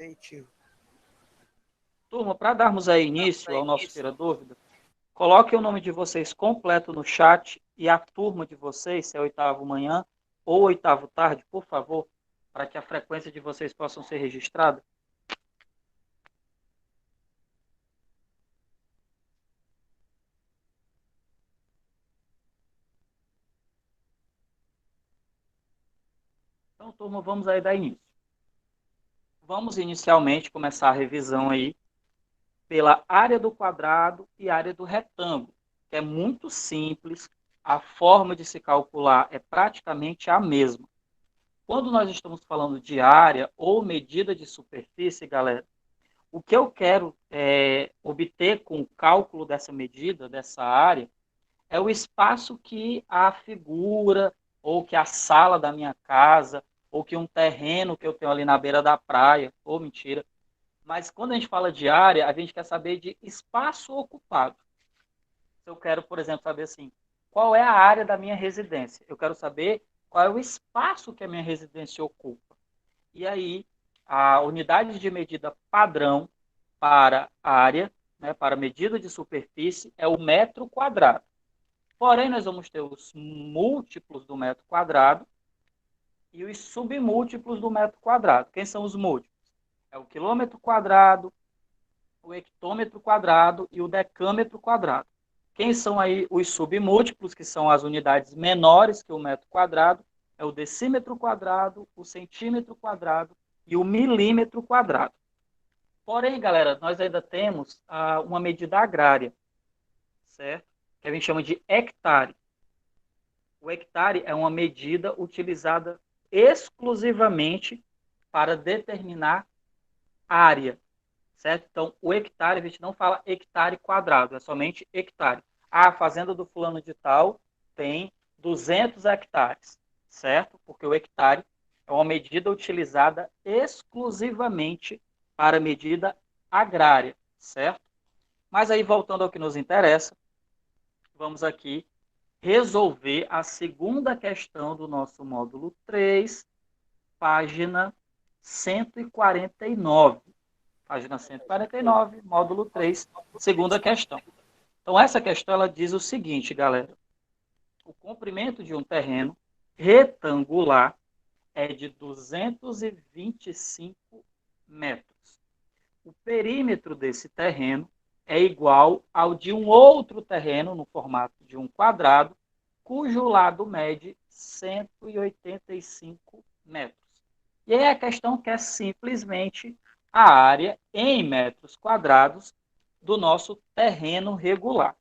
Definitivo. Turma, para darmos aí início ao nosso Tira Dúvida, coloque o nome de vocês completo no chat e a turma de vocês, se é oitavo manhã ou oitavo tarde, por favor, para que a frequência de vocês possam ser registrada. Então, turma, vamos aí dar início. Vamos inicialmente começar a revisão aí pela área do quadrado e área do retângulo, que é muito simples, a forma de se calcular é praticamente a mesma. Quando nós estamos falando de área ou medida de superfície, galera, o que eu quero obter com o cálculo dessa medida, dessa área, é o espaço que a figura, ou que a sala da minha casa, ou que um terreno que eu tenho ali na beira da praia, ou mentira. Mas quando a gente fala de área, a gente quer saber de espaço ocupado. Se eu quero, por exemplo, saber assim, qual é a área da minha residência? Eu quero saber qual é o espaço que a minha residência ocupa. E aí, a unidade de medida padrão para área, né, para medida de superfície, é o metro quadrado. Porém, nós vamos ter os múltiplos do metro quadrado e os submúltiplos do metro quadrado. Quem são os múltiplos? É o quilômetro quadrado, o hectômetro quadrado e o decâmetro quadrado. Quem são aí os submúltiplos, que são as unidades menores que o metro quadrado? É o decímetro quadrado, o centímetro quadrado e o milímetro quadrado. Porém, galera, nós ainda temos uma medida agrária, certo? Que a gente chama de hectare. O hectare é uma medida utilizada exclusivamente para determinar área, certo? Então, o hectare, a gente não fala hectare quadrado, é somente hectare. A fazenda do fulano de tal tem 200 hectares, certo? Porque o hectare é uma medida utilizada exclusivamente para medida agrária, certo? Mas aí, voltando ao que nos interessa, vamos aqui resolver a segunda questão do nosso módulo 3, página 149. Página 149, módulo 3, segunda questão. Então, essa questão ela diz o seguinte, galera. O comprimento de um terreno retangular é de 225 metros. O perímetro desse terreno é igual ao de um outro terreno no formato de um quadrado, cujo lado mede 185 metros. E aí a questão quer simplesmente a área em metros quadrados do nosso terreno regular.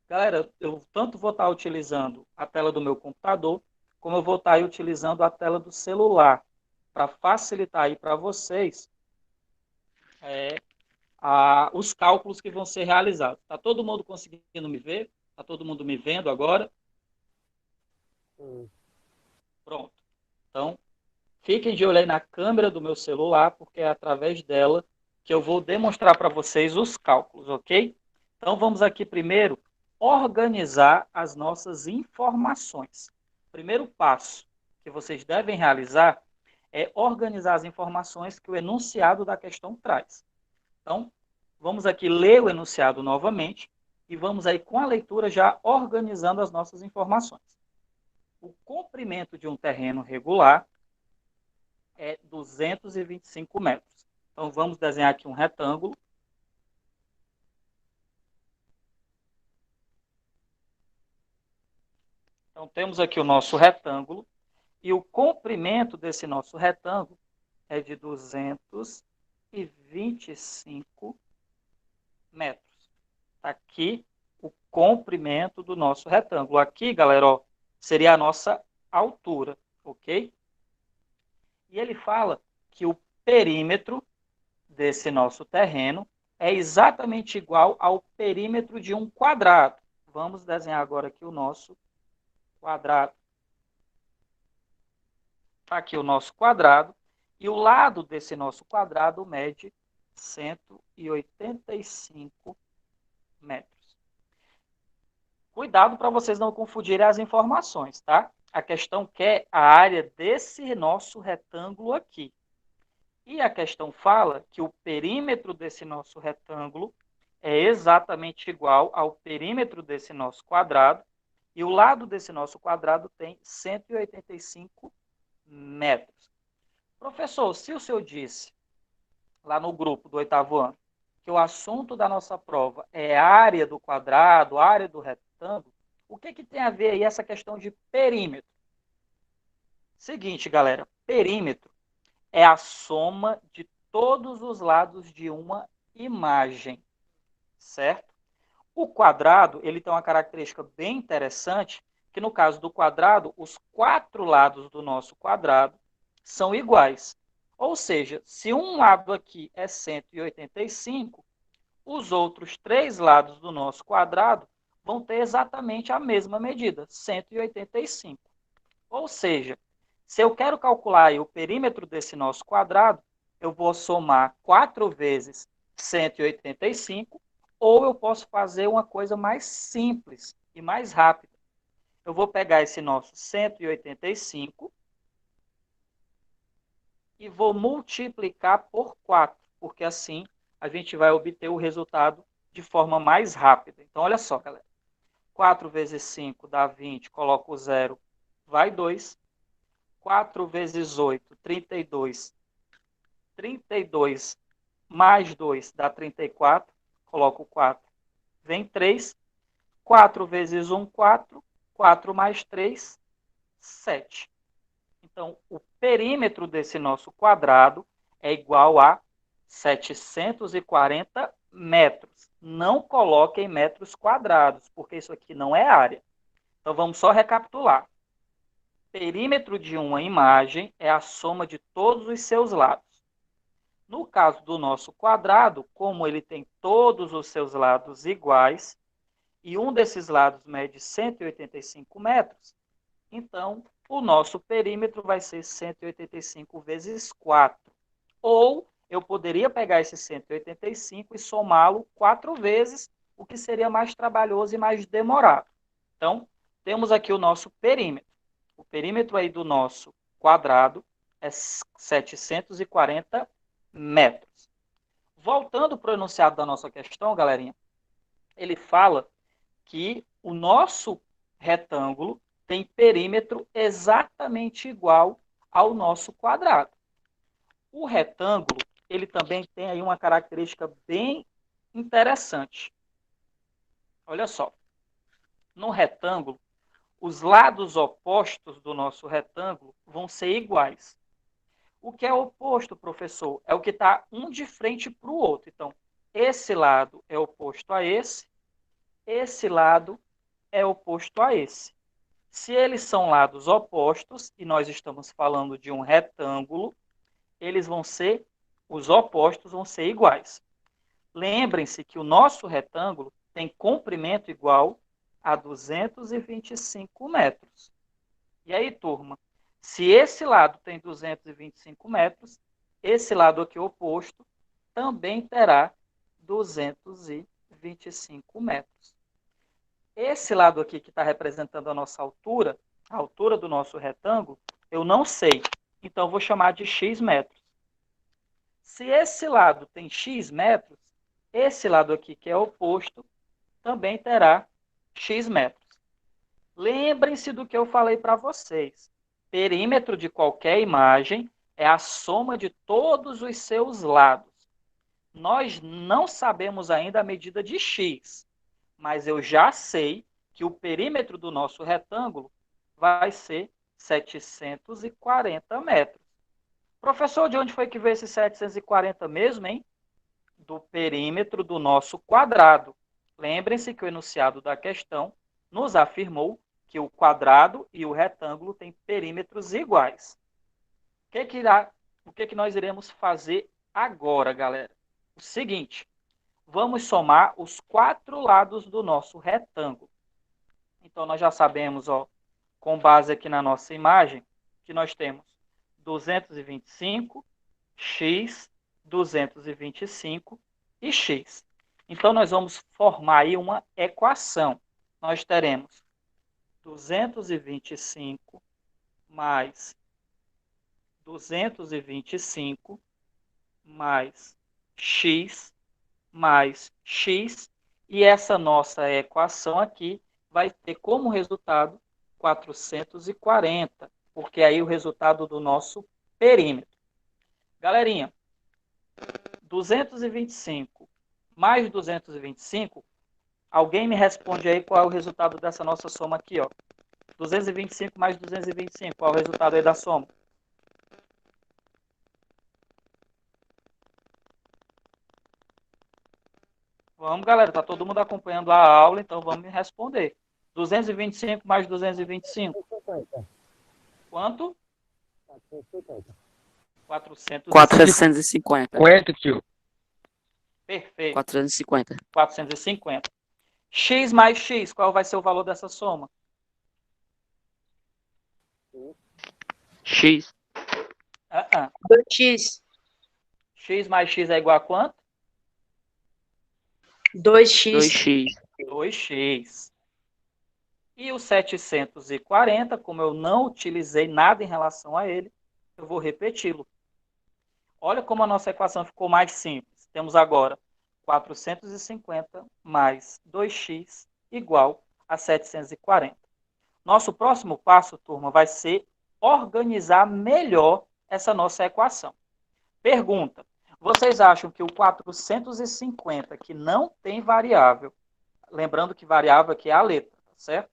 Galera, eu tanto vou estar utilizando a tela do meu computador, como eu vou estar utilizando a tela do celular, para facilitar aí para vocês os cálculos que vão ser realizados. Está todo mundo conseguindo me ver? Está todo mundo me vendo agora? Pronto. Então, fiquem de olho aí na câmera do meu celular, porque é através dela que eu vou demonstrar para vocês os cálculos, ok? Então, vamos aqui primeiro organizar as nossas informações. Primeiro passo que vocês devem realizar é organizar as informações que o enunciado da questão traz. Então, vamos aqui ler o enunciado novamente e vamos aí com a leitura já organizando as nossas informações. O comprimento de um terreno regular é 225 metros. Então, vamos desenhar aqui um retângulo. Então, temos aqui o nosso retângulo. E o comprimento desse nosso retângulo é de 225 metros. Está aqui o comprimento do nosso retângulo. Aqui, galera, ó, seria a nossa altura, ok? E ele fala que o perímetro desse nosso terreno é exatamente igual ao perímetro de um quadrado. Vamos desenhar agora aqui o nosso quadrado. Está aqui o nosso quadrado. E o lado desse nosso quadrado mede 185 metros. Cuidado para vocês não confundirem as informações, tá? A questão quer a área desse nosso retângulo aqui. E a questão fala que o perímetro desse nosso retângulo é exatamente igual ao perímetro desse nosso quadrado, e o lado desse nosso quadrado tem 185 metros. Professor, se o senhor disse lá no grupo do 8º ano que o assunto da nossa prova é a área do quadrado, a área do retângulo, o que tem a ver aí essa questão de perímetro? Seguinte, galera, perímetro é a soma de todos os lados de uma imagem, certo? O quadrado, ele tem uma característica bem interessante, que no caso do quadrado, os 4 lados do nosso quadrado são iguais. Ou seja, se um lado aqui é 185, os outros 3 lados do nosso quadrado vão ter exatamente a mesma medida, 185. Ou seja, se eu quero calcular o perímetro desse nosso quadrado, eu vou somar 4 vezes 185, ou eu posso fazer uma coisa mais simples e mais rápida. Eu vou pegar esse nosso 185 e vou multiplicar por 4, porque assim a gente vai obter o resultado de forma mais rápida. Então, olha só, galera. 4 vezes 5 dá 20, coloco o 0, vai 2. 4 vezes 8, 32. 32 mais 2 dá 34. Coloco 4, vem 3. 4 vezes 1, 4. 4 mais 3, 7. Então, o perímetro desse nosso quadrado é igual a 740 metros. Não coloque em metros quadrados, porque isso aqui não é área. Então, vamos só recapitular. Perímetro de uma imagem é a soma de todos os seus lados. No caso do nosso quadrado, como ele tem todos os seus lados iguais, e um desses lados mede 185 metros, então o nosso perímetro vai ser 185 vezes 4. Ou eu poderia pegar esse 185 e somá-lo 4 vezes, o que seria mais trabalhoso e mais demorado. Então, temos aqui o nosso perímetro. O perímetro aí do nosso quadrado é 740 metros. Voltando para o enunciado da nossa questão, galerinha, ele fala que o nosso retângulo tem perímetro exatamente igual ao nosso quadrado. O retângulo, ele também tem aí uma característica bem interessante. Olha só, no retângulo, os lados opostos do nosso retângulo vão ser iguais. O que é oposto, professor? É o que está um de frente para o outro. Então, esse lado é oposto a esse lado é oposto a esse. Se eles são lados opostos, e nós estamos falando de um retângulo, eles vão ser, os opostos vão ser iguais. Lembrem-se que o nosso retângulo tem comprimento igual a 225 metros. E aí, turma, se esse lado tem 225 metros, esse lado aqui oposto também terá 225 metros. Esse lado aqui que está representando a nossa altura, a altura do nosso retângulo, eu não sei. Então, vou chamar de x metros. Se esse lado tem x metros, esse lado aqui que é oposto também terá x metros. Lembrem-se do que eu falei para vocês. Perímetro de qualquer imagem é a soma de todos os seus lados. Nós não sabemos ainda a medida de x, mas eu já sei que o perímetro do nosso retângulo vai ser 740 metros. Professor, de onde foi que veio esse 740 mesmo, hein? Do perímetro do nosso quadrado. Lembrem-se que o enunciado da questão nos afirmou que o quadrado e o retângulo têm perímetros iguais. O que nós iremos fazer agora, galera? O seguinte, vamos somar os 4 lados do nosso retângulo. Então, nós já sabemos, ó, com base aqui na nossa imagem, que nós temos 225, x, 225 e x. Então, nós vamos formar aí uma equação. Nós teremos 225 mais 225 mais x mais x, e essa nossa equação aqui vai ter como resultado 440, porque aí o resultado do nosso perímetro. Galerinha, 225 mais 225, alguém me responde aí qual é o resultado dessa nossa soma aqui, ó. 225 mais 225, qual é o resultado aí da soma? Vamos, galera, tá todo mundo acompanhando a aula, então vamos me responder. 225 mais 225. Quanto? 450. 450. 50, tio. Perfeito. 450. 450. X mais x, qual vai ser o valor dessa soma? X. 2x. X mais x é igual a quanto? 2x. 2x. 2x. E o 740, como eu não utilizei nada em relação a ele, eu vou repeti-lo. Olha como a nossa equação ficou mais simples. Temos agora 450 mais 2x igual a 740. Nosso próximo passo, turma, vai ser organizar melhor essa nossa equação. Pergunta: vocês acham que o 450, que não tem variável, lembrando que variável aqui é a letra, certo?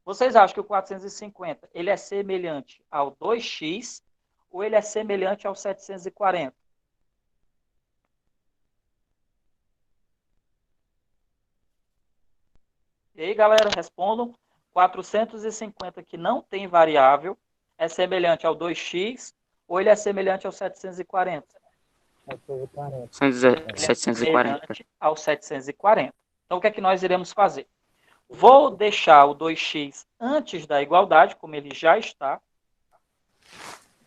Vocês acham que o 450 ele é semelhante ao 2x ou ele é semelhante ao 740? E aí, galera, respondam. 450 que não tem variável é semelhante ao 2x ou ele é semelhante ao 740? 740. Semelhante ao 740. Então, o que é que nós iremos fazer? Vou deixar o 2x antes da igualdade, como ele já está.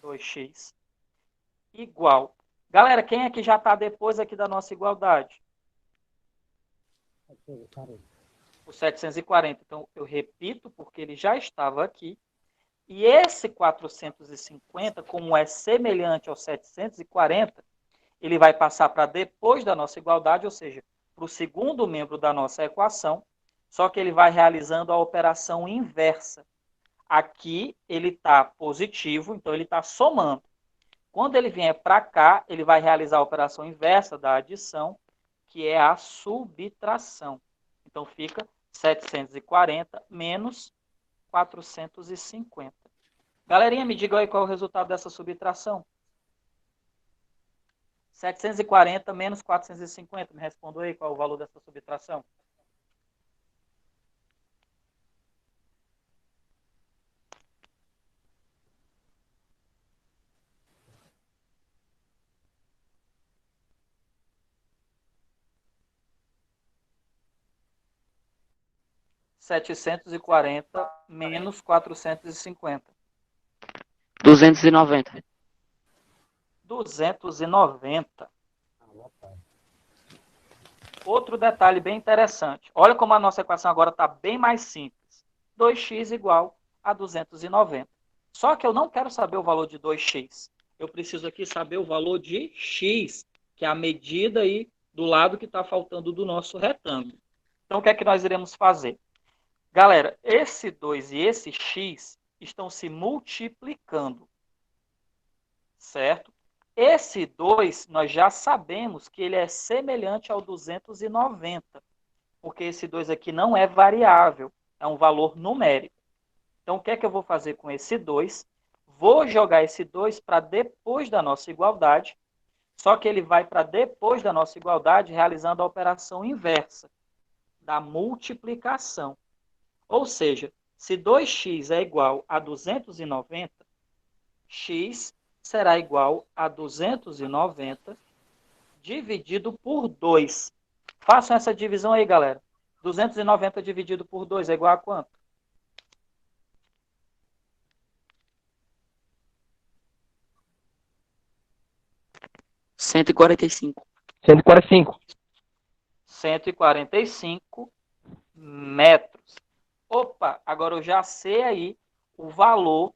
2x igual. Galera, quem é que já está depois aqui da nossa igualdade? O 740. Então, eu repito, porque ele já estava aqui. E esse 450, como é semelhante ao 740, ele vai passar para depois da nossa igualdade, ou seja, para o segundo membro da nossa equação, só que ele vai realizando a operação inversa. Aqui ele está positivo, então ele está somando. Quando ele vier para cá, ele vai realizar a operação inversa da adição, que é a subtração. Então fica 740 menos 450. Galerinha, me diga aí qual é o resultado dessa subtração. 740 menos 450. Me responda aí qual é o valor dessa subtração. (740) menos 450. 290. 290. Outro detalhe bem interessante. Olha como a nossa equação agora está bem mais simples. 2x igual a 290. Só que eu não quero saber o valor de 2x. Eu preciso aqui saber o valor de x, que é a medida aí do lado que está faltando do nosso retângulo. Então, o que é que nós iremos fazer? Galera, esse 2 e esse x estão se multiplicando, certo? Esse 2, nós já sabemos que ele é semelhante ao 290, porque esse 2 aqui não é variável, é um valor numérico. Então, o que é que eu vou fazer com esse 2? Vou jogar esse 2 para depois da nossa igualdade, só que ele vai para depois da nossa igualdade realizando a operação inversa, da multiplicação. Ou seja, se 2x é igual a 290, x será igual a 290 dividido por 2. Façam essa divisão aí, galera. 290 dividido por 2 é igual a quanto? Cento e quarenta e cinco. 145. 145 metros. Opa, agora eu já sei aí o valor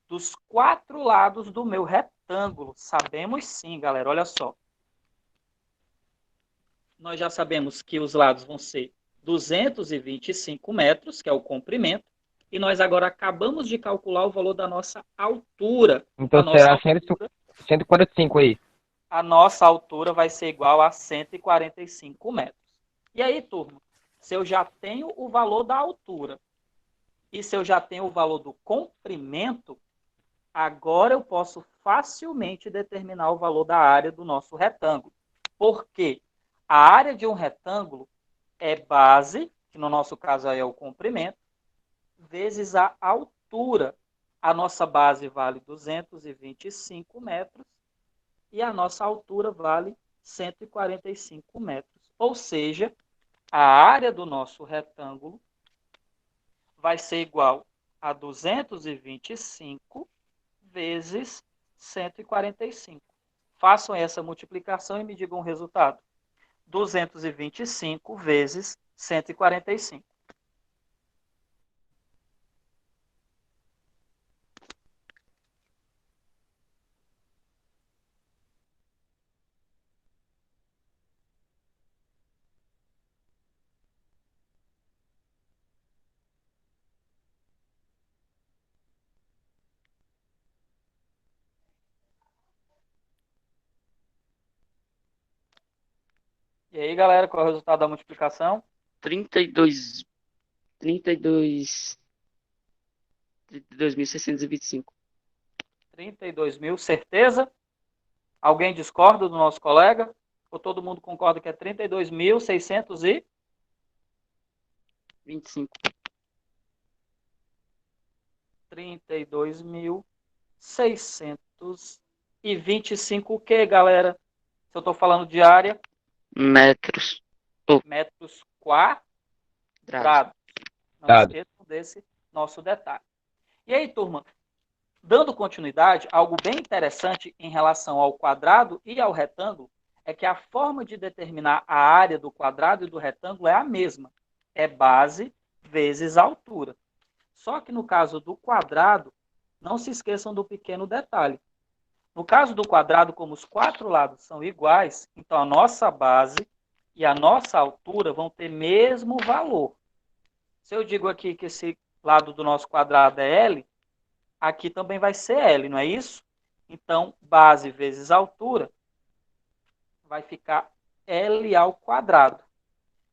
dos 4 lados do meu retângulo. retângulo, sabemos sim, galera, olha só. Nós já sabemos que os lados vão ser 225 metros, que é o comprimento, e nós agora acabamos de calcular o valor da nossa altura. Então será 145 aí. A nossa altura vai ser igual a 145 metros. E aí, turma, se eu já tenho o valor da altura e se eu já tenho o valor do comprimento, agora eu posso facilmente determinar o valor da área do nosso retângulo. Por quê? A área de um retângulo é base, que no nosso caso aí é o comprimento, vezes a altura. A nossa base vale 225 metros e a nossa altura vale 145 metros. Ou seja, a área do nosso retângulo vai ser igual a 225 vezes 145. Façam essa multiplicação e me digam o resultado. 225 vezes 145. E aí, galera, qual é o resultado da multiplicação? 32, 32.625. 32.000, certeza? Alguém discorda do nosso colega? Ou todo mundo concorda que é 32.625? 32.625 o que, galera? Se eu estou falando de área, Metros. metros quadrados. Não Dado. esqueçam desse nosso detalhe. E aí, turma, dando continuidade, algo bem interessante em relação ao quadrado e ao retângulo é que a forma de determinar a área do quadrado e do retângulo é a mesma. É base vezes altura. Só que no caso do quadrado, não se esqueçam do pequeno detalhe. No caso do quadrado, como os quatro lados são iguais, então a nossa base e a nossa altura vão ter mesmo valor. Se eu digo aqui que esse lado do nosso quadrado é L, aqui também vai ser L, não é isso? Então, base vezes altura vai ficar L ao quadrado.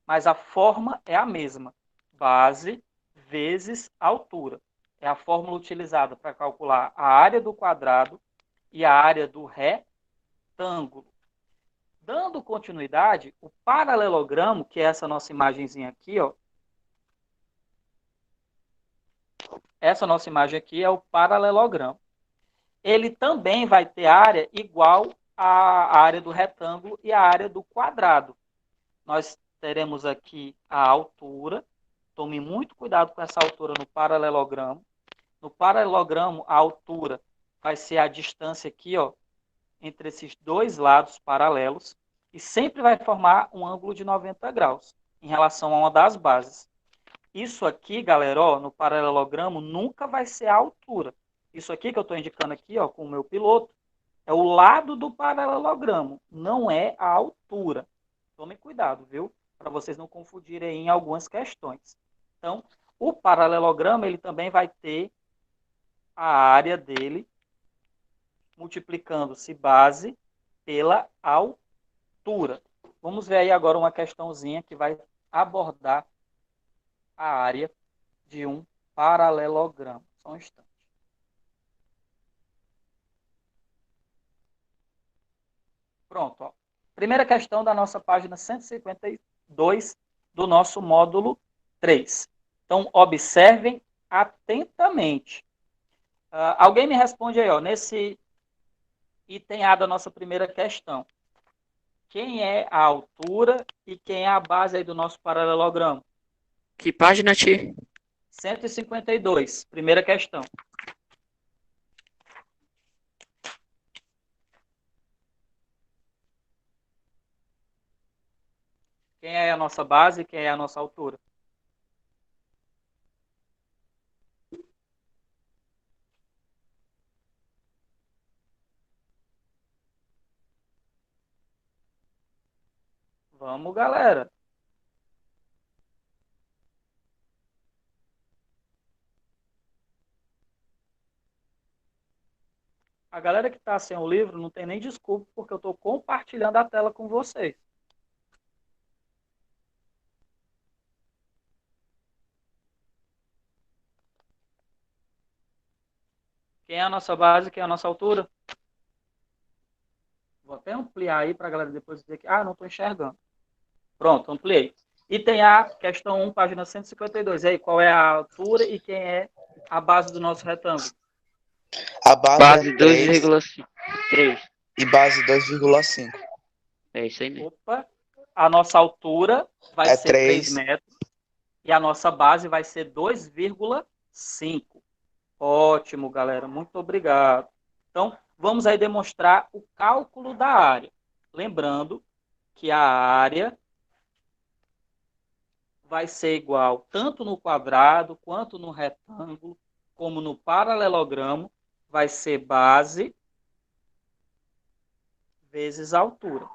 Mas a forma é a mesma. Base vezes altura. É a fórmula utilizada para calcular a área do quadrado e a área do retângulo. Dando continuidade, o paralelogramo, que é essa nossa imagenzinha aqui, ó. Essa nossa imagem aqui é o paralelogramo. Ele também vai ter área igual à área do retângulo e à área do quadrado. Nós teremos aqui a altura. Tome muito cuidado com essa altura no paralelogramo. No paralelogramo, a altura vai ser a distância aqui, ó, entre esses dois lados paralelos e sempre vai formar um ângulo de 90 graus em relação a uma das bases. Isso aqui, galera, ó, no paralelogramo nunca vai ser a altura. Isso aqui que eu estou indicando aqui, ó, com o meu piloto, é o lado do paralelogramo, não é a altura. Tome cuidado, viu? Para vocês não confundirem em algumas questões. Então, o paralelogramo ele também vai ter a área dele multiplicando-se base pela altura. Vamos ver aí agora uma questãozinha que vai abordar a área de um paralelogramo. Só um instante. Pronto. Ó. Primeira questão da nossa página 152 do nosso módulo 3. Então, observem atentamente. Alguém me responde aí, ó, nesse item A da nossa primeira questão. Quem é a altura e quem é a base aí do nosso paralelogramo? Que página, Ti? 152, primeira questão. Quem é a nossa base e quem é a nossa altura? Vamos, galera. A galera que está sem o livro não tem nem desculpa, porque eu estou compartilhando a tela com vocês. Quem é a nossa base, quem é a nossa altura? Vou até ampliar aí para a galera depois dizer que, não estou enxergando. Pronto, ampliei. E tem a questão 1, página 152. E aí, qual é a altura e quem é a base do nosso retângulo? A base Base é 3 2,3. e base 2,5. É isso aí mesmo. Opa, a nossa altura vai É ser 3 3. metros e a nossa base vai ser 2,5. Ótimo, galera. Muito obrigado. Então, vamos aí demonstrar o cálculo da área. Lembrando que a área vai ser igual tanto no quadrado, quanto no retângulo, como no paralelogramo, vai ser base vezes altura.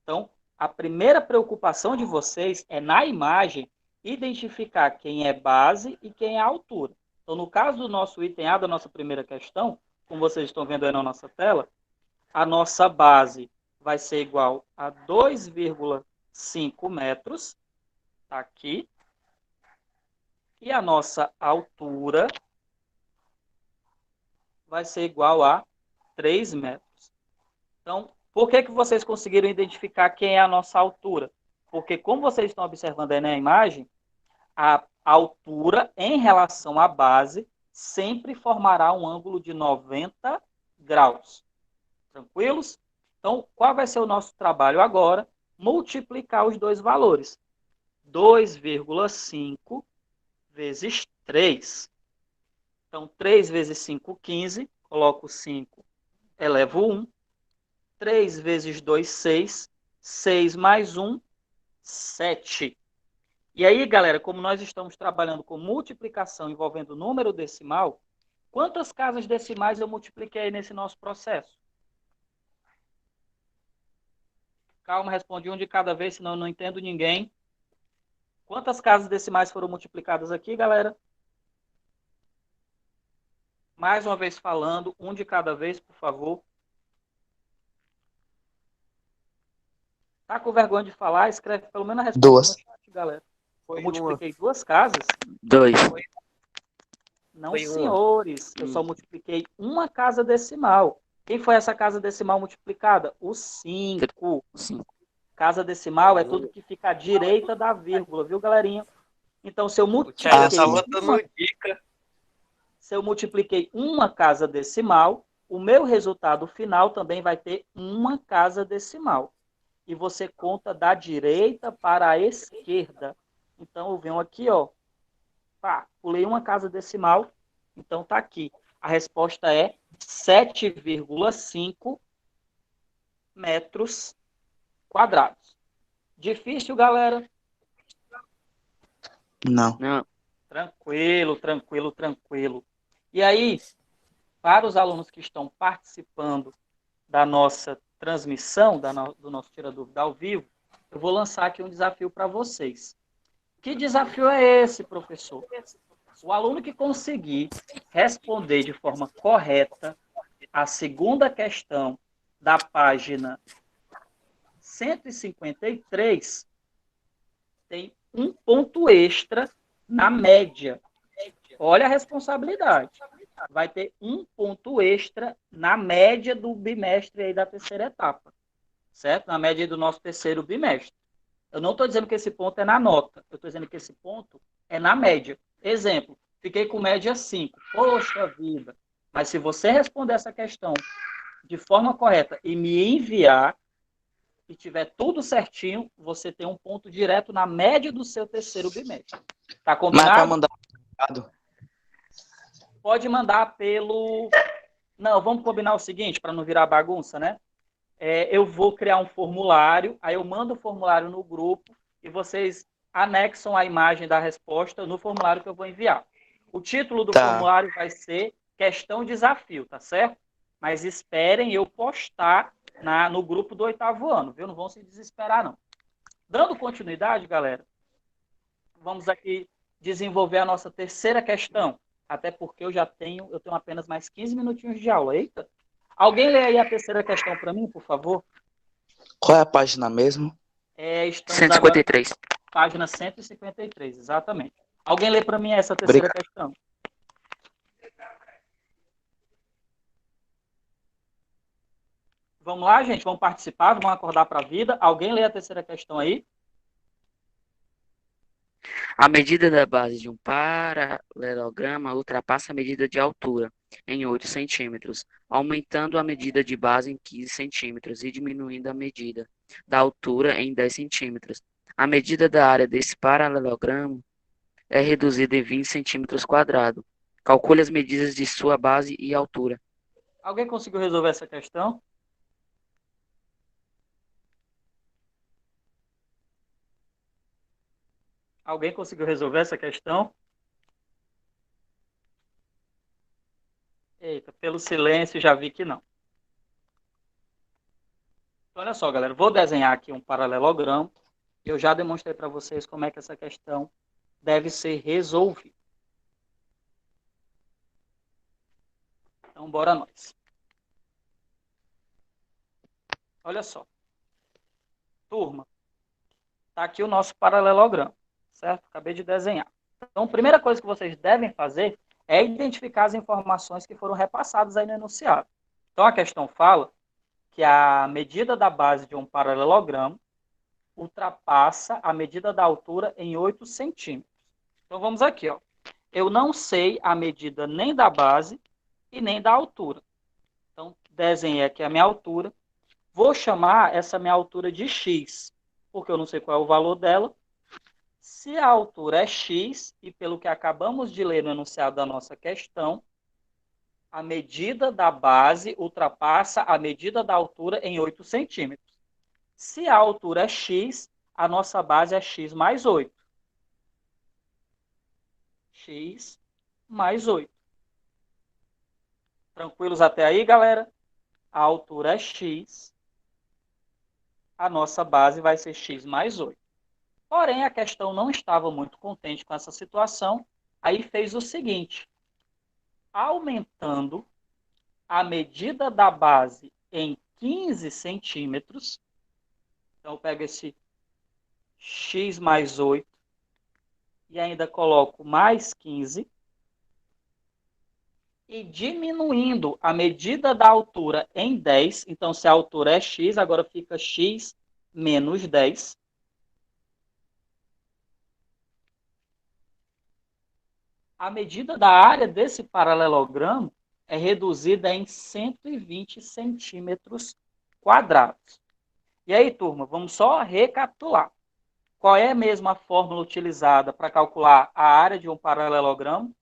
Então, a primeira preocupação de vocês é, na imagem, identificar quem é base e quem é altura. Então, no caso do nosso item A, da nossa primeira questão, como vocês estão vendo aí na nossa tela, a nossa base vai ser igual a 2,5 metros, tá aqui, e a nossa altura vai ser igual a 3 metros. Então, por que vocês conseguiram identificar quem é a nossa altura? Porque, como vocês estão observando aí na imagem, a altura em relação à base sempre formará um ângulo de 90 graus. Tranquilos? Então, qual vai ser o nosso trabalho agora? Multiplicar os dois valores. 2,5 vezes 3. Então, 3 vezes 5, 15. Coloco 5, elevo 1. 3 vezes 2, 6. 6 mais 1, 7. E aí, galera, como nós estamos trabalhando com multiplicação envolvendo número decimal, quantas casas decimais eu multipliquei nesse nosso processo? Calma, respondi um de cada vez, senão eu não entendo ninguém. Quantas casas decimais foram multiplicadas aqui, galera? Mais uma vez falando, um de cada vez, por favor. Tá com vergonha de falar? Escreve pelo menos a resposta 2. no chat, galera. Foi Eu multipliquei 2 casas? 2. Não, Foi uma. senhores. Eu só multipliquei uma casa decimal. Quem foi essa casa decimal multiplicada? O 5. 5. Casa decimal é tudo que fica à direita da vírgula, viu, galerinha? Então, se eu multipliquei uma casa decimal, o meu resultado final também vai ter uma casa decimal. E você conta da direita para a esquerda. Então, eu venho aqui, ó. Pá, pulei uma casa decimal. Então, tá aqui. A resposta é 7,5 metros quadrados. Difícil, galera? Não. Não. Tranquilo, tranquilo, tranquilo. E aí, para os alunos que estão participando da nossa transmissão, do nosso Tira Dúvida ao vivo, eu vou lançar aqui um desafio para vocês. Que desafio é esse, professor? O aluno que conseguir responder de forma correta a segunda questão da página 153 tem um ponto extra na média. Olha a responsabilidade. Vai ter um ponto extra na média do bimestre aí da terceira etapa. Certo? Na média do nosso terceiro bimestre. Eu não estou dizendo que esse ponto é na nota. Eu estou dizendo que esse ponto é na média. Exemplo, fiquei com média 5. Poxa vida. Mas se você responder essa questão de forma correta e me enviar, e tiver tudo certinho, você tem um ponto direto na média do seu terceiro bimestre. Tá Mas combinado? para mandar recado. Pode mandar pelo... Não, vamos combinar o seguinte, para não virar bagunça, né? Eu vou criar um formulário, aí eu mando o formulário no grupo e vocês anexam a imagem da resposta no formulário que eu vou enviar. O título do formulário vai ser questão desafio, tá certo? Mas esperem eu postar no grupo do 8º ano, viu? Não vão se desesperar, não. Dando continuidade, galera, vamos aqui desenvolver a nossa terceira questão. Até porque eu tenho apenas mais 15 minutinhos de aula. Eita! Alguém lê aí a terceira questão para mim, por favor? Qual é a página mesmo? Estamos agora 153. na página 153, exatamente. Alguém lê para mim essa terceira questão? Vamos lá, gente, vamos participar, vamos acordar para a vida. Alguém lê a terceira questão aí? A medida da base de um paralelograma ultrapassa a medida de altura em 8 centímetros, aumentando a medida de base em 15 centímetros e diminuindo a medida da altura em 10 centímetros. A medida da área desse paralelogramo é reduzida em 20 centímetros quadrados. Calcule as medidas de sua base e altura. Alguém conseguiu resolver essa questão? Alguém conseguiu resolver essa questão? Eita, pelo silêncio já vi que não. Olha só, galera, vou desenhar aqui um paralelogramo. Eu já demonstrei para vocês como é que essa questão deve ser resolvida. Então, bora nós. Olha só. Turma, tá aqui o nosso paralelogramo, certo? Acabei de desenhar. Então, a primeira coisa que vocês devem fazer é identificar as informações que foram repassadas aí no enunciado. Então, a questão fala que a medida da base de um paralelogramo ultrapassa a medida da altura em 8 centímetros. Então, vamos aqui, ó. Eu não sei a medida nem da base e nem da altura. Então, desenhei aqui a minha altura. Vou chamar essa minha altura de x, porque eu não sei qual é o valor dela. Se a altura é x, e pelo que acabamos de ler no enunciado da nossa questão, a medida da base ultrapassa a medida da altura em 8 centímetros. Se a altura é x, a nossa base é x mais 8. X mais 8. Tranquilos até aí, galera? A altura é x. A nossa base vai ser x mais 8. Porém, a questão não estava muito contente com essa situação. Aí fez o seguinte. Aumentando a medida da base em 15 centímetros. Então, eu pego esse x mais 8 e ainda coloco mais 15. E diminuindo a medida da altura em 10. Então, se a altura é x, agora fica x menos 10. A medida da área desse paralelogramo é reduzida em 120 centímetros quadrados. E aí, turma, vamos só recapitular. Qual é mesmo a fórmula utilizada para calcular a área de um paralelogramo?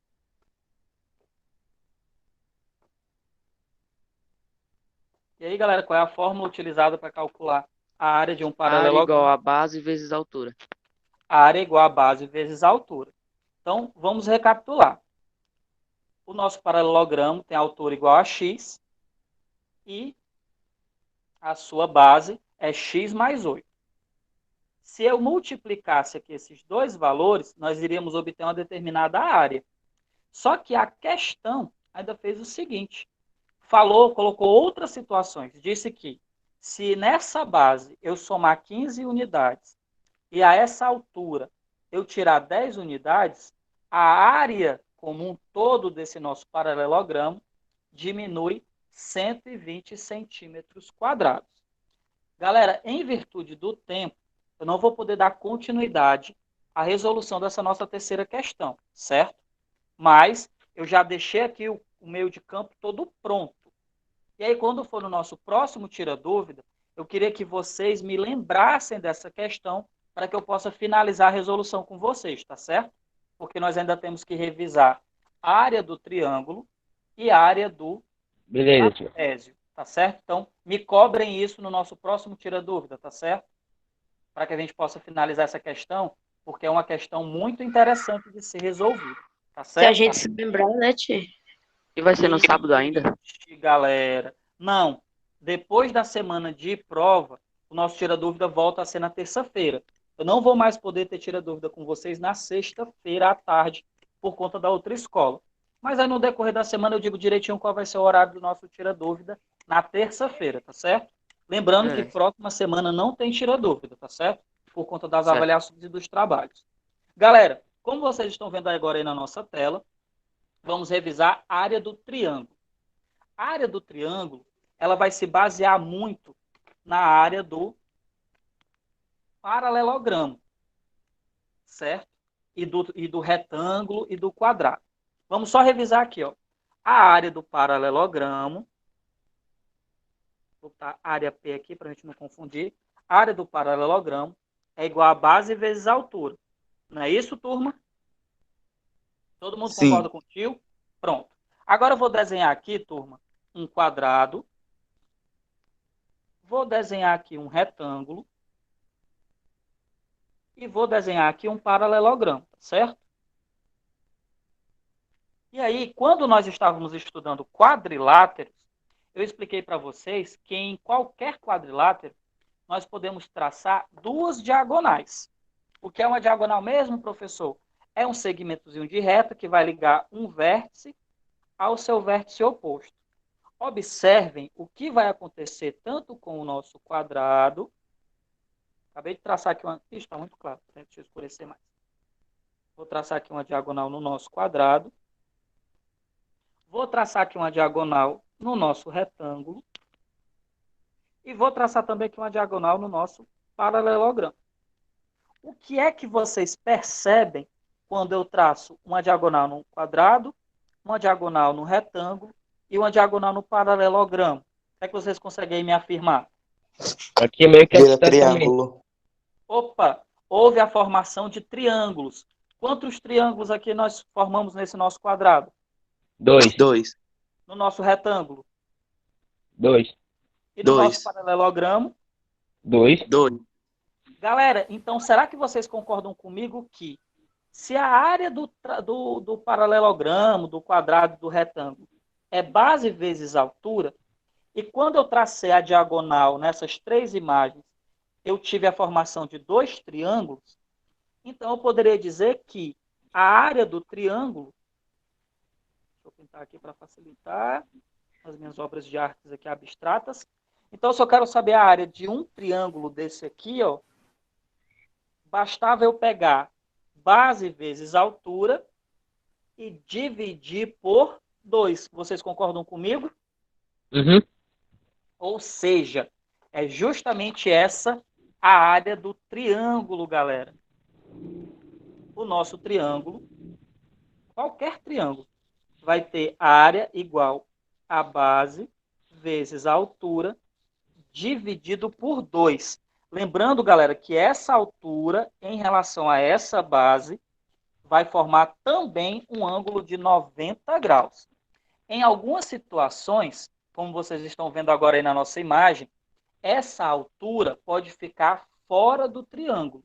E aí, galera, qual é a fórmula utilizada para calcular a área de um Área paralelogramo? igual a base vezes a altura. A área é igual a base vezes a altura. Então, vamos recapitular. O nosso paralelogramo tem a altura igual a x e a sua base é x mais 8. Se eu multiplicasse aqui esses dois valores, nós iríamos obter uma determinada área. Só que a questão ainda fez o seguinte. Colocou outras situações. Disse que se nessa base eu somar 15 unidades e a essa altura eu tirar 10 unidades, a área como um todo desse nosso paralelogramo diminui 120 centímetros quadrados. Galera, em virtude do tempo, eu não vou poder dar continuidade à resolução dessa nossa terceira questão, certo? Mas eu já deixei aqui o meio de campo todo pronto. E aí, quando for no nosso próximo Tira Dúvida, eu queria que vocês me lembrassem dessa questão para que eu possa finalizar a resolução com vocês, tá certo? Porque nós ainda temos que revisar a área do triângulo e a área do Beleza, tio. trapézio, tá certo? Então, me cobrem isso no nosso próximo Tira Dúvida, tá certo? Para que a gente possa finalizar essa questão, porque é uma questão muito interessante de ser resolvida, tá certo? Se a gente se lembrar, né, Tchê? E vai ser no sábado ainda? Galera. Não. Depois da semana de prova, o nosso Tira Dúvida volta a ser na terça-feira. Eu não vou mais poder ter tira dúvida com vocês na sexta-feira à tarde, por conta da outra escola. Mas aí no decorrer da semana eu digo direitinho qual vai ser o horário do nosso tira dúvida na terça-feira, tá certo? Lembrando que próxima semana não tem tira dúvida, tá certo? Por conta das avaliações e dos trabalhos. Galera, como vocês estão vendo agora aí na nossa tela, vamos revisar a área do triângulo. A área do triângulo, ela vai se basear muito na área do paralelogramo, certo? E do retângulo e do quadrado. Vamos só revisar aqui, ó. A área do paralelogramo, vou botar área P aqui para a gente não confundir. A área do paralelogramo é igual a base vezes a altura. Não é isso, turma? Todo mundo Sim. concorda com o tio? Pronto. Agora eu vou desenhar aqui, turma, um quadrado. Vou desenhar aqui um retângulo. E vou desenhar aqui um paralelogramo, certo? E aí, quando nós estávamos estudando quadriláteros, eu expliquei para vocês que em qualquer quadrilátero nós podemos traçar duas diagonais. O que é uma diagonal mesmo, professor? É um segmentozinho de reta que vai ligar um vértice ao seu vértice oposto. Observem o que vai acontecer tanto com o nosso quadrado. Acabei de traçar aqui uma... Ixi, está muito claro, deixa eu escurecer mais. Vou traçar aqui uma diagonal no nosso quadrado. Vou traçar aqui uma diagonal no nosso retângulo. E vou traçar também aqui uma diagonal no nosso paralelogramo. O que é que vocês percebem quando eu traço uma diagonal no quadrado, uma diagonal no retângulo e uma diagonal no paralelogramo? O que é que vocês conseguem me afirmar? Aqui é meio que Vira distanciamento. triângulo. Opa, houve a formação de triângulos. Quantos triângulos aqui nós formamos nesse nosso quadrado? 2. 2. No nosso retângulo? 2. E no Dois. nosso paralelogramo? 2. 2. Galera, então será que vocês concordam comigo que se a área do paralelogramo, do quadrado, do retângulo é base vezes altura, e quando eu tracei a diagonal nessas três imagens, eu tive a formação de dois triângulos, então eu poderia dizer que a área do triângulo, deixa eu pintar aqui para facilitar as minhas obras de artes aqui abstratas, então se eu quero saber a área de um triângulo desse aqui, ó, bastava eu pegar base vezes altura e dividir por 2. Vocês concordam comigo? Uhum. Ou seja, é justamente essa a área do triângulo, galera. O nosso triângulo, qualquer triângulo, vai ter área igual a base vezes a altura dividido por 2. Lembrando, galera, que essa altura em relação a essa base vai formar também um ângulo de 90 graus. Em algumas situações, como vocês estão vendo agora aí na nossa imagem, essa altura pode ficar fora do triângulo.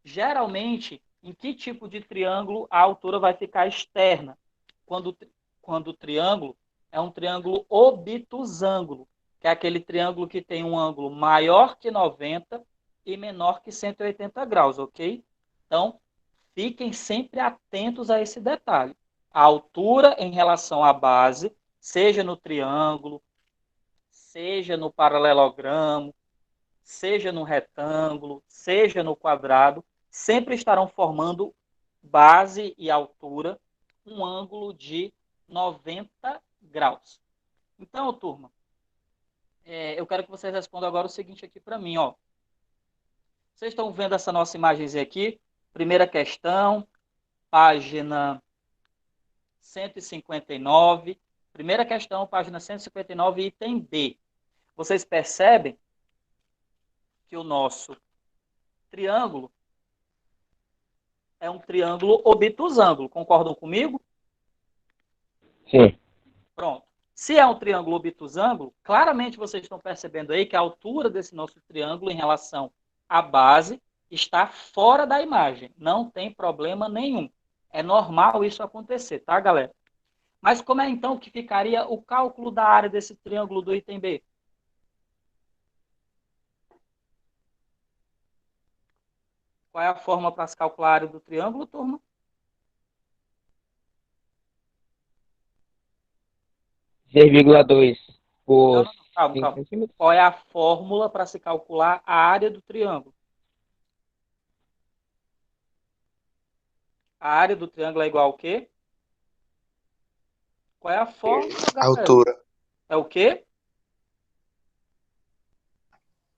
Geralmente, em que tipo de triângulo a altura vai ficar externa? Quando o triângulo é um triângulo obtusângulo, que é aquele triângulo que tem um ângulo maior que 90 e menor que 180 graus, ok? Então, fiquem sempre atentos a esse detalhe. A altura em relação à base, seja no triângulo, seja no paralelogramo, seja no retângulo, seja no quadrado, sempre estarão formando base e altura um ângulo de 90 graus. Então, turma, eu quero que vocês respondam agora o seguinte aqui para mim, ó. Vocês estão vendo essa nossa imagem aqui? Primeira questão, página 159. Primeira questão, página 159, item B. Vocês percebem que o nosso triângulo é um triângulo obtusângulo. Concordam comigo? Sim. Pronto. Se é um triângulo obtusângulo, claramente vocês estão percebendo aí que a altura desse nosso triângulo em relação à base está fora da imagem. Não tem problema nenhum. É normal isso acontecer, tá, galera? Mas como é então que ficaria o cálculo da área desse triângulo do item B? Qual é a fórmula para se calcular a área do triângulo, turma? Seis vírgula dois por Não, calma, 5 calma. centímetros. Qual é a fórmula para se calcular a área do triângulo? A área do triângulo é igual ao quê? Qual é a fórmula, galera? Altura. É o quê?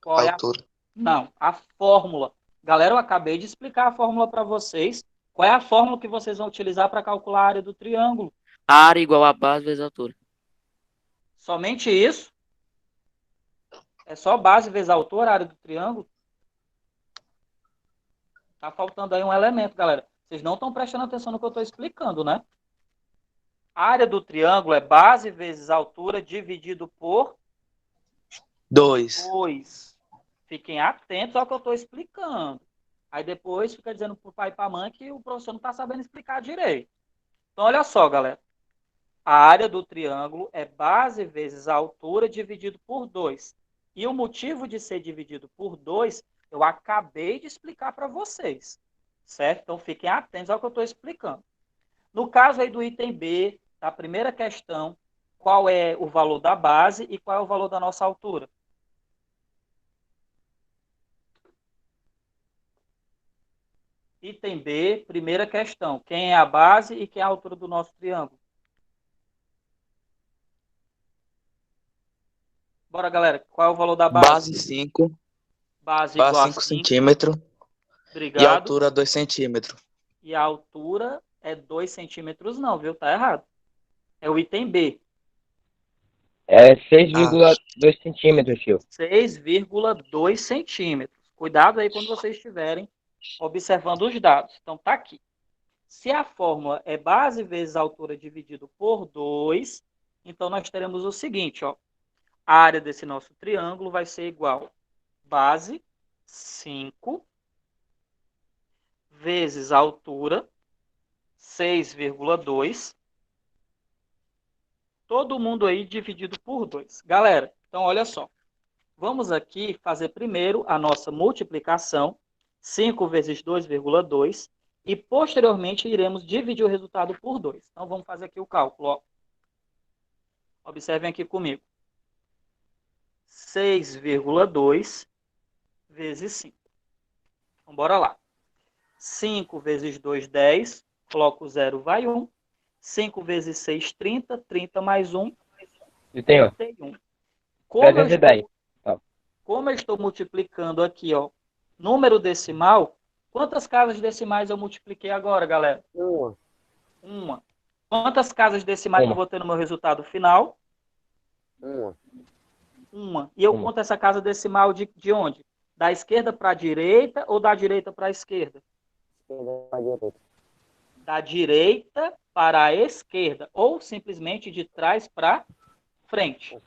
Qual é a... Altura. Não, a fórmula. Galera, eu acabei de explicar a fórmula para vocês. Qual é a fórmula que vocês vão utilizar para calcular a área do triângulo? A área igual a base vezes a altura. Somente isso? É só base vezes altura, a área do triângulo? Tá faltando aí um elemento, galera. Vocês não estão prestando atenção no que eu estou explicando, né? A área do triângulo é base vezes altura dividido por 2. 2. Fiquem atentos ao que eu estou explicando. Aí depois fica dizendo para o pai e para a mãe que o professor não está sabendo explicar direito. Então, olha só, galera. A área do triângulo é base vezes a altura dividido por 2. E o motivo de ser dividido por 2, eu acabei de explicar para vocês. Certo? Então, fiquem atentos ao que eu estou explicando. No caso aí do item B, a primeira questão, qual é o valor da base e qual é o valor da nossa altura? Item B, primeira questão. Quem é a base e quem é a altura do nosso triângulo? Bora, galera. Qual é o valor da base? Base 5. Base igual a Base 5 centímetros. E Obrigado. altura 2 centímetros. E a altura é 2 centímetros não, viu? Tá errado. É o item B. É 6,2 centímetros, tio. 6,2 centímetros. Cuidado aí quando vocês estiverem observando os dados. Então, tá aqui. Se a fórmula é base vezes altura dividido por 2, então nós teremos o seguinte, ó. A área desse nosso triângulo vai ser igual base 5 vezes a altura 6,2. Todo mundo aí dividido por 2. Galera, então olha só. Vamos aqui fazer primeiro a nossa multiplicação. 5 vezes 2,2. E posteriormente iremos dividir o resultado por 2. Então vamos fazer aqui o cálculo. Ó. Observem aqui comigo. 6,2 vezes 5. Então bora lá. 5 vezes 2, 10. Coloco 0, vai 1. 5 vezes 6, 30. 30 mais 1, Eu tenho 31. 310. Como eu estou multiplicando aqui, ó, número decimal, quantas casas decimais eu multipliquei agora, galera? Uma. Quantas casas decimais eu vou ter no meu resultado final? Uma. E eu conto essa casa decimal de onde? Da esquerda para a direita ou da direita para a esquerda? Da direita para a esquerda. Ou simplesmente de trás para frente.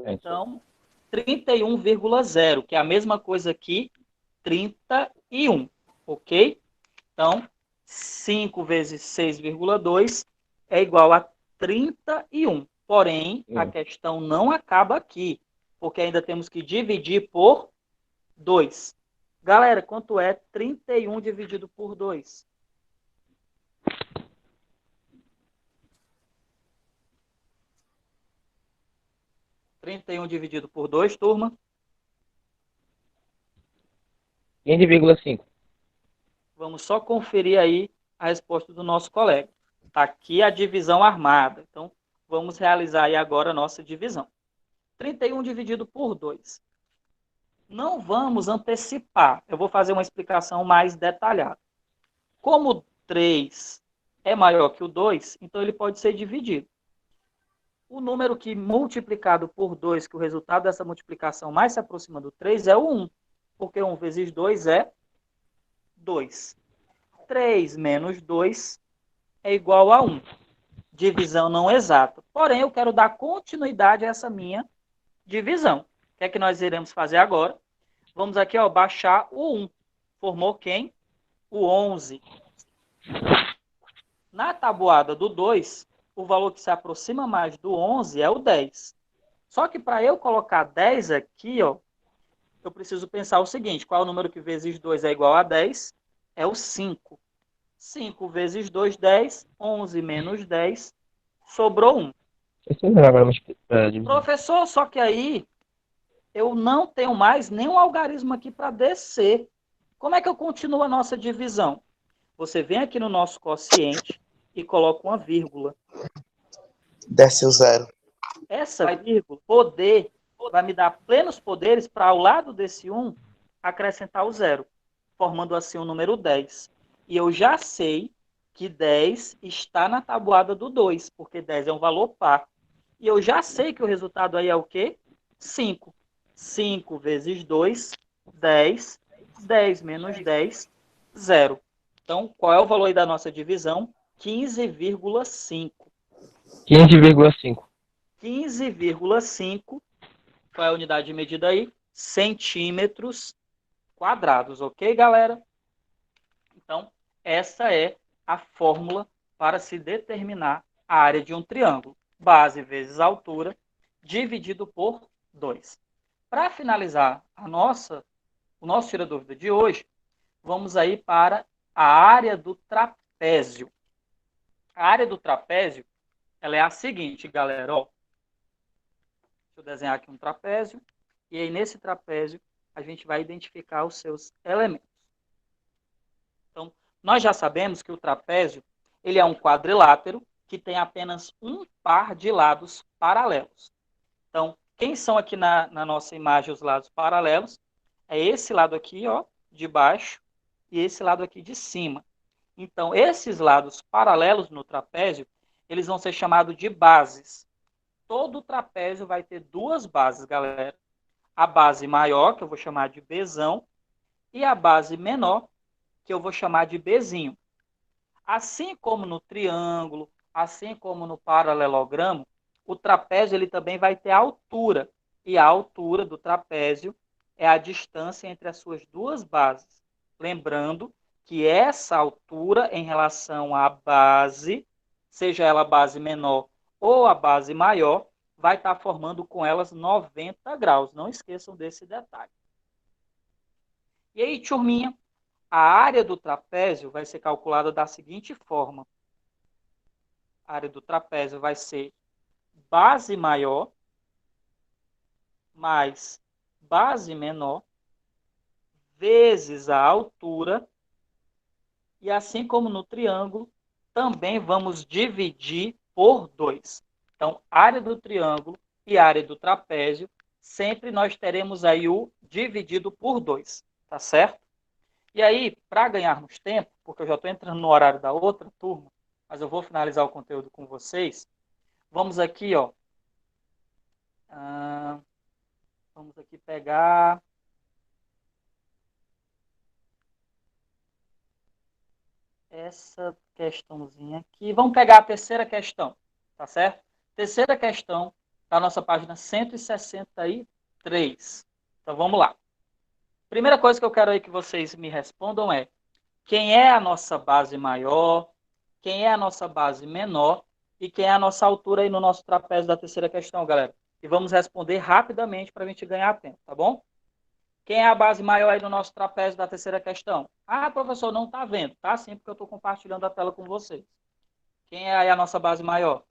Então, 31,0, que é a mesma coisa aqui, 31. Ok? Então, 5 vezes 6,2 é igual a 31. Porém, a questão não acaba aqui, porque ainda temos que dividir por 2. Galera, quanto é 31 dividido por 2? Dividido por 2, turma? 15,5. Vamos só conferir aí a resposta do nosso colega. Está aqui a divisão armada. Então, vamos realizar aí agora a nossa divisão. 31 dividido por 2. Não vamos antecipar. Eu vou fazer uma explicação mais detalhada. Como 3 é maior que o 2, então ele pode ser dividido. O número que multiplicado por 2, que o resultado dessa multiplicação mais se aproxima do 3, é o 1. Porque 1 vezes 2 é 2. 3 menos 2 é igual a 1. Divisão não exata. Porém, eu quero dar continuidade a essa minha divisão. O que é que nós iremos fazer agora? Vamos aqui, ó, baixar o 1. Formou quem? O 11. Na tabuada do 2, o valor que se aproxima mais do 11 é o 10. Só que para eu colocar 10 aqui, ó, eu preciso pensar o seguinte: qual é o número que vezes 2 é igual a 10? é o 5. 5 vezes 2, 10. 11 menos 10, sobrou 1. Esse é o diagrama de divisão. Professor, só que aí eu não tenho mais nenhum algarismo aqui para descer. Como é que eu continuo a nossa divisão? Você vem aqui no nosso quociente e coloca uma vírgula. Desce o zero. Essa vírgula, vai me dar plenos poderes para, ao lado desse 1, acrescentar o 0, formando assim o número 10. E eu já sei que 10 está na tabuada do 2, porque 10 é um valor par. E eu já sei que o resultado aí é o quê? 5. 5 vezes 2, 10. 10 menos 10, 0. Então, qual é o valor aí da nossa divisão? 15,5. 15,5. 15,5. Qual é a unidade de medida aí? Centímetros quadrados, ok, galera? Então, essa é a fórmula para se determinar a área de um triângulo. Base vezes altura, dividido por 2. Para finalizar o nosso tira-dúvida de hoje, vamos aí para a área do trapézio. A área do trapézio, ela é a seguinte, galera. Ó, deixa eu desenhar aqui um trapézio. E aí, nesse trapézio, a gente vai identificar os seus elementos. Então, nós já sabemos que o trapézio ele é um quadrilátero que tem apenas um par de lados paralelos. Então, quem são aqui na nossa imagem os lados paralelos? É esse lado aqui, ó, de baixo, e esse lado aqui de cima. Então, esses lados paralelos no trapézio, eles vão ser chamados de bases. Todo trapézio vai ter duas bases, galera. A base maior, que eu vou chamar de Bzão, e a base menor, que eu vou chamar de Bzinho. Assim como no triângulo, assim como no paralelogramo, o trapézio ele também vai ter altura. E a altura do trapézio é a distância entre as suas duas bases. Lembrando que essa altura em relação à base, seja ela a base menor ou a base maior, vai estar formando com elas 90 graus. Não esqueçam desse detalhe. E aí, turminha, a área do trapézio vai ser calculada da seguinte forma. A área do trapézio vai ser base maior mais base menor vezes a altura. E assim como no triângulo, também vamos dividir por 2. Então, área do triângulo e área do trapézio, sempre nós teremos aí o dividido por 2, tá certo? E aí, para ganharmos tempo, porque eu já estou entrando no horário da outra turma, mas eu vou finalizar o conteúdo com vocês, vamos aqui, ó. Vamos aqui pegar... essa questãozinha aqui. Vamos pegar a terceira questão, tá certo? Terceira questão da nossa página 163. Então, vamos lá. Primeira coisa que eu quero aí que vocês me respondam é: quem é a nossa base maior, quem é a nossa base menor e quem é a nossa altura aí no nosso trapézio da terceira questão, galera? E vamos responder rapidamente para a gente ganhar tempo, tá bom? Quem é a base maior aí do nosso trapézio da terceira questão? Ah, professor, não está vendo. Tá sim, porque eu estou compartilhando a tela com vocês. Quem é aí a nossa base maior?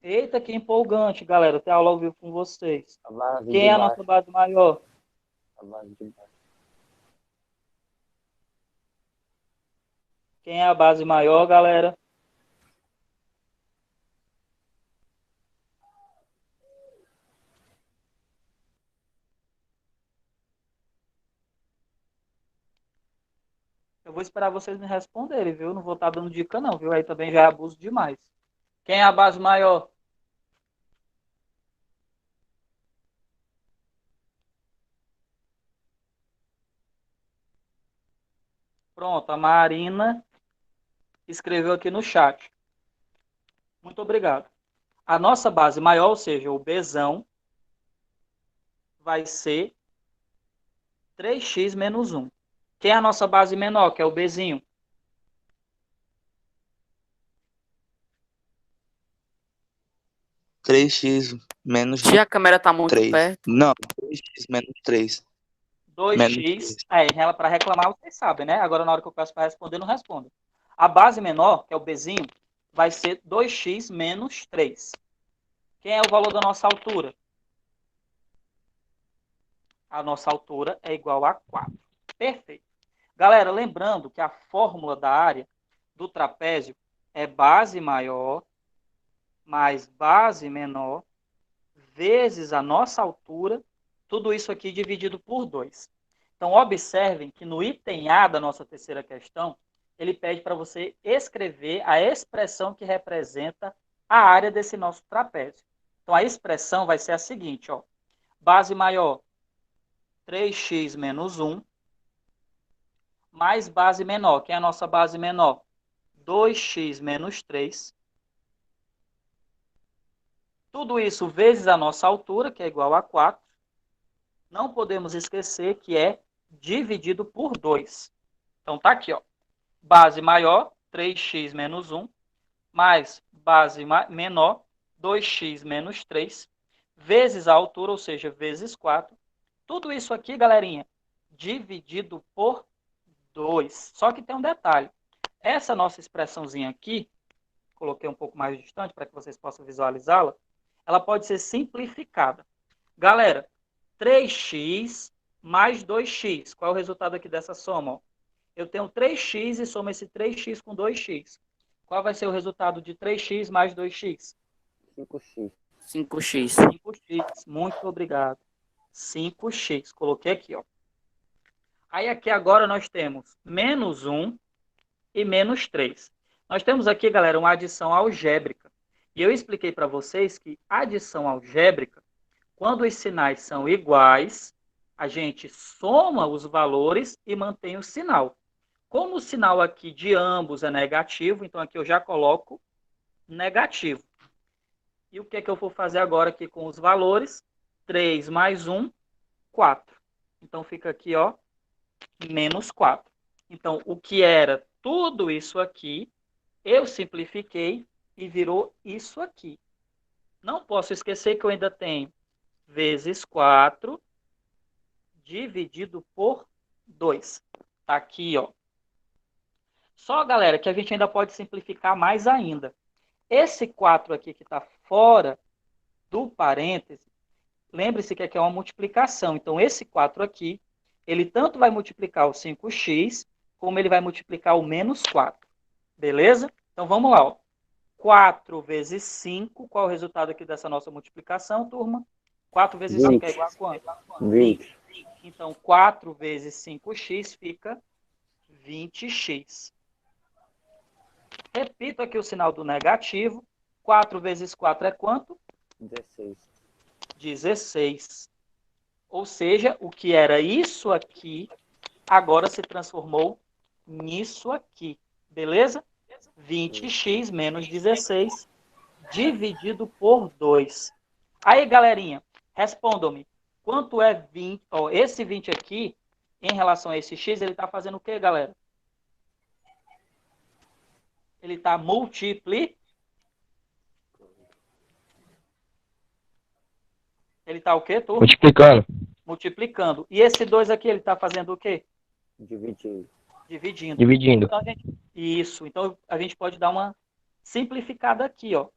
Eita, que empolgante, galera. Ter aula ao vivo com vocês. A base Quem de é a baixo. nossa base maior? A base de baixo. Quem é a base maior, galera? Eu vou esperar vocês me responderem, viu? Não vou estar dando dica não, viu? Aí também já é abuso demais. Quem é a base maior? Pronto, a Marina escreveu aqui no chat. Muito obrigado. A nossa base maior, ou seja, o Bzão, vai ser 3x menos 1. Quem é a nossa base menor, que é o Bzinho? 3x menos Tia, a câmera tá muito 3. perto. Não, 3x menos 3. Menos 2x, 3. para reclamar, vocês sabem, né? Agora, na hora que eu peço para responder, não respondo. A base menor, que é o Bzinho, vai ser 2x menos 3. Quem é o valor da nossa altura? A nossa altura é igual a 4. Perfeito. Galera, lembrando que a fórmula da área do trapézio é base maior mais base menor vezes a nossa altura, tudo isso aqui dividido por 2. Então, observem que no item A da nossa terceira questão, ele pede para você escrever a expressão que representa a área desse nosso trapézio. Então, a expressão vai ser a seguinte, ó. Base maior, 3x menos 1, mais base menor. Quem é a nossa base menor? 2x menos 3. Tudo isso vezes a nossa altura, que é igual a 4. Não podemos esquecer que é dividido por 2. Então, tá aqui, ó. Base maior, 3x menos 1, mais base menor, 2x menos 3, vezes a altura, ou seja, vezes 4. Tudo isso aqui, galerinha, dividido por 2. Só que tem um detalhe. Essa nossa expressãozinha aqui, coloquei um pouco mais distante para que vocês possam visualizá-la, ela pode ser simplificada. Galera, 3x mais 2x. Qual é o resultado aqui dessa soma? Ó? Eu tenho 3x e somo esse 3x com 2x. Qual vai ser o resultado de 3x mais 2x? 5x. 5x. 5x. Muito obrigado. 5x. Coloquei aqui, ó. Aí aqui agora nós temos menos 1 e menos 3. Nós temos aqui, galera, uma adição algébrica. E eu expliquei para vocês que adição algébrica, quando os sinais são iguais, a gente soma os valores e mantém o sinal. Como o sinal aqui de ambos é negativo, então aqui eu já coloco negativo. E o que é que eu vou fazer agora aqui com os valores? 3 mais 1, 4. Então fica aqui, ó, menos 4. Então, o que era tudo isso aqui, eu simplifiquei e virou isso aqui. Não posso esquecer que eu ainda tenho vezes 4 dividido por 2. Tá aqui, ó. Só, galera, que a gente ainda pode simplificar mais ainda. Esse 4 aqui que está fora do parêntese, lembre-se que aqui é uma multiplicação. Então, esse 4 aqui, ele tanto vai multiplicar o 5x, como ele vai multiplicar o menos 4. Beleza? Então, vamos lá, ó. 4 vezes 5, qual é o resultado aqui dessa nossa multiplicação, turma? 4 vezes 5 é igual a quanto? 20. Então, 4 vezes 5x fica 20x. Repito aqui o sinal do negativo. 4 vezes 4 é quanto? 16. 16. Ou seja, o que era isso aqui, agora se transformou nisso aqui. Beleza? 20x menos 16 dividido por 2. Aí, galerinha, respondam-me. Quanto é 20? Ó, esse 20 aqui, em relação a esse x, ele está fazendo o quê, galera? Ele está multiplicando. Ele está o quê, turma? Multiplicando. Multiplicando. E esse 2 aqui, ele está fazendo o quê? Dividindo. Dividindo. Então, isso. Então, a gente pode dar uma simplificada aqui, ó.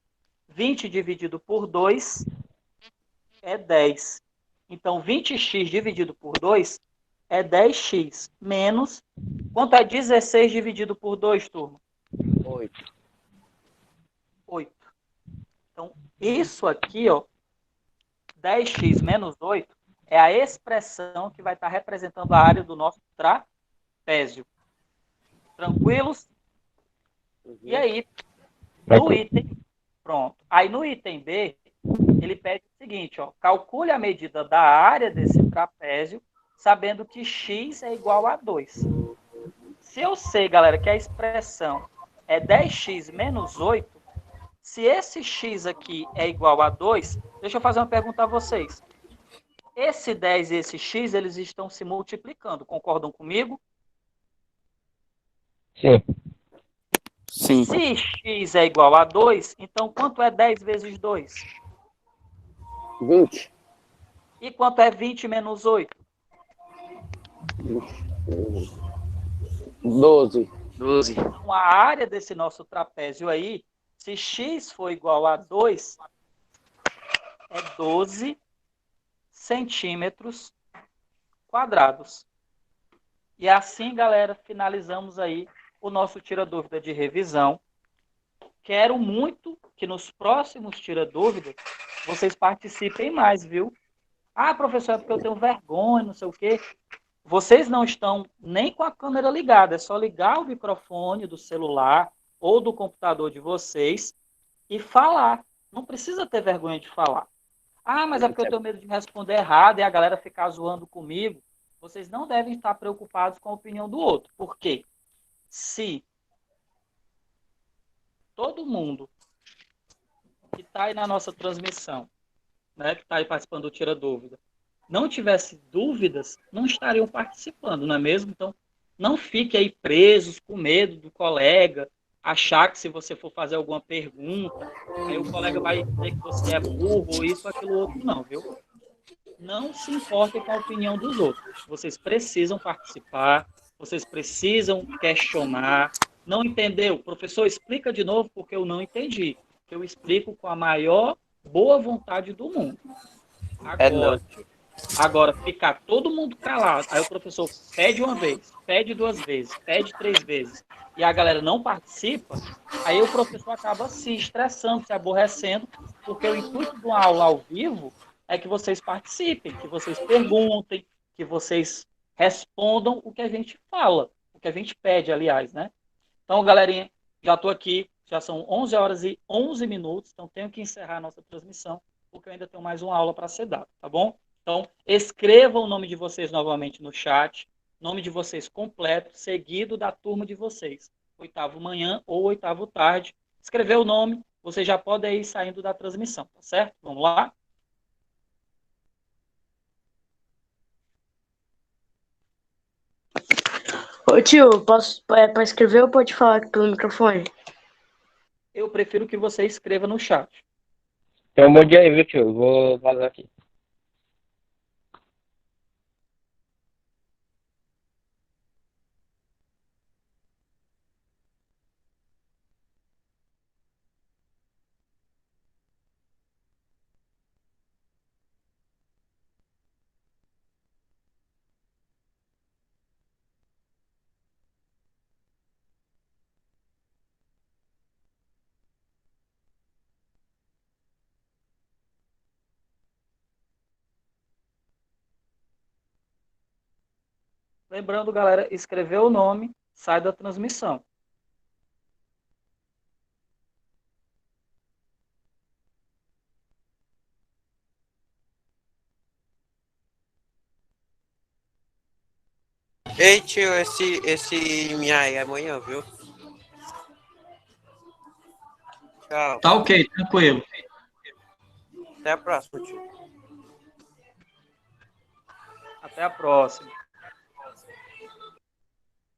20 dividido por 2 é 10. Então, 20x dividido por 2 é 10x. Menos, quanto é 16 dividido por 2, turma? 8. 8. Então, isso aqui, ó, 10x menos 8, é a expressão que vai estar representando a área do nosso trapézio. Tranquilos? E aí, no item... Pronto. Aí, no item B, ele pede o seguinte, ó, calcule a medida da área desse trapézio, sabendo que x é igual a 2. Se eu sei, galera, que a expressão é 10x menos 8, se esse x aqui é igual a 2, deixa eu fazer uma pergunta a vocês. Esse 10 e esse x, eles estão se multiplicando, concordam comigo? Sim. Sim. Se x é igual a 2, então quanto é 10 vezes 2? 20. E quanto é 20 menos 8? 12. 12. Então, a área desse nosso trapézio aí, se x for igual a 2, é 12 centímetros quadrados. E assim, galera, finalizamos aí o nosso tira-dúvida de revisão. Quero muito que nos próximos tira-dúvidas vocês participem mais, viu? Ah, professor, é porque eu tenho vergonha, não sei o quê. Vocês não estão nem com a câmera ligada, é só ligar o microfone do celular ou do computador de vocês e falar. Não precisa ter vergonha de falar. Ah, mas é porque eu tenho medo de responder errado e a galera ficar zoando comigo. Vocês não devem estar preocupados com a opinião do outro. Por quê? Se todo mundo que está aí na nossa transmissão, né, que está aí participando do Tira Dúvida, não tivesse dúvidas, não estariam participando, não é mesmo? Então, não fique aí presos com medo do colega, achar que se você for fazer alguma pergunta, aí o colega vai dizer que você é burro, ou isso, ou aquilo outro, não, viu? Não se importem com a opinião dos outros. Vocês precisam participar, vocês precisam questionar. Não entendeu? Professor, explica de novo porque eu não entendi. Eu explico com a maior boa vontade do mundo. É não. Agora, ficar todo mundo calado, aí o professor pede uma vez, pede duas vezes, pede três vezes, e a galera não participa, aí o professor acaba se estressando, se aborrecendo, porque o intuito de uma aula ao vivo é que vocês participem, que vocês perguntem, que vocês respondam o que a gente fala, o que a gente pede, aliás, né? Então, galerinha, já estou aqui, já são 11 horas e 11 minutos, então tenho que encerrar a nossa transmissão, porque eu ainda tenho mais uma aula para ser dada, tá bom? Então, escrevam o nome de vocês novamente no chat, nome de vocês completo, seguido da turma de vocês. 8º manhã ou 8º tarde. Escreveu o nome, você já pode ir saindo da transmissão, tá certo? Vamos lá? Ô tio, posso para escrever ou pode falar aqui pelo microfone? Eu prefiro que você escreva no chat. Então, bom dia aí, viu, tio? Eu vou vazar aqui. Lembrando, galera, escreveu o nome, sai da transmissão. Ei, tio, esse minha aí é amanhã, viu? Tchau. Tá ok, tranquilo. Até a próxima, tio. Até a próxima.